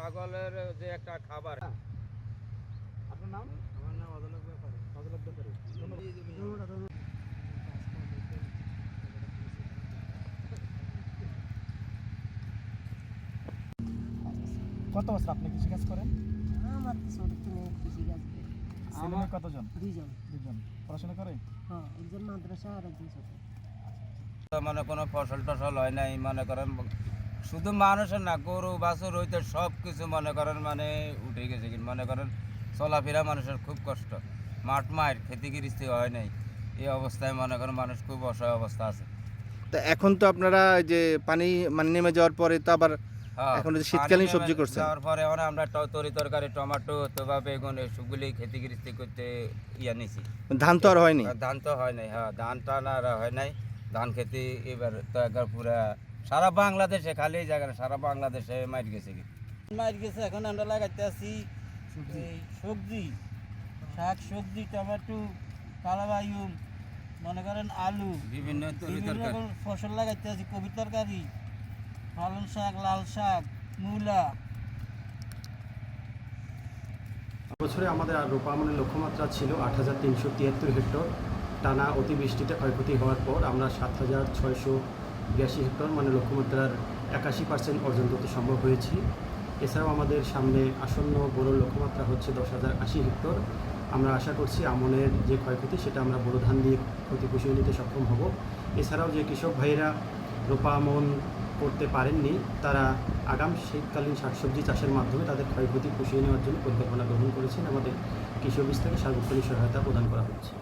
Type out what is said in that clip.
ছাগলের যে একটা খাবার। আপনার নাম? আমার নাম অদলক ব্যাপারী। অদলক ব্যাপারী। কত বছর আপনি কৃষিকাজ করেন? আমার তো ছোট ছেলে কৃষিকাজ করে। ছেলে মেয়ে কতজন? দুইজন। দুজন। পড়াশোনা করে? হ্যাঁ, একজন মাদ্রাসা আর একজন ছোট। মানে কোনো ফসল টসল হয় নাই, মনে করেন শুধু মানুষের না, গরু বাছুর হইতে সব কিছু মনে করেন মানে উঠে গেছে। কিন্তু মনে করেন চলাফেরা মানুষের খুব কষ্ট, মাঠ মায়ের খেতে গৃহস্থী হয় নাই। এই অবস্থায় মনে করেন মানুষ খুব অসহায় অবস্থা আছে। তা এখন তো আপনারা যে পানি মানে নেমে যাওয়ার পরে তো আবার হ্যাঁ, এখন যে শীতকালীন পানি সবজি নেমে করছেন। যাওয়ার পরে এখন আমরা তরি তরকারি, টমেটো অথবা বেগুন এসবগুলি খেতে গৃহস্থী করতে নিছি। ধান তো আর হয়নি। ধান তো হয় নাই, হ্যাঁ ধান টান আর হয় নাই। ধান খেতে এবার তো একবার পুরা সারা বাংলাদেশে, খালি এই জায়গা না, সারা বাংলাদেশে মার গেছে। মার গেছে, এখন আমরা লাগাইতে আছি এই সবজি, শাক সবজি, টমেটো, কালাবাইম, মনে করেন আলু, বিভিন্ন বিভিন্ন তরকারি। রকম ফসল লাগাইতে আছি। কবি তরকারি, পালং শাক, লাল শাক, মূলা। বছরে আমাদের আর রোপা আমনের লক্ষ্যমাত্রা ছিল ৮৩৭৩ হেক্টর। টানা অতিবৃষ্টিতে ক্ষয়ক্ষতি হওয়ার পর আমরা ৭৬৮২ হেক্টর মানে লক্ষ্যমাত্রার ৮১% অর্জন করতে সম্ভব হয়েছি। এছাড়াও আমাদের সামনে আসন্ন বোরোর লক্ষ্যমাত্রা হচ্ছে ১০০৮০ হেক্টর। আমরা আশা করছি আমনের যে ক্ষয়ক্ষতি সেটা আমরা বোরো ধান দিয়ে ক্ষতি পুষিয়ে নিতে সক্ষম হব। এছাড়াও যে কৃষক ভাইরা রোপা আমন করতে পারেননি, তারা আগাম শীতকালীন শাকসবজি চাষের মাধ্যমে তাদের ক্ষয়ক্ষতি পুষিয়ে নেওয়ার জন্য পরিকল্পনা গ্রহণ করেছেন। আমাদের কৃষি অফিস থেকে সার্বক্ষণিক সহায়তা প্রদান করা হচ্ছে।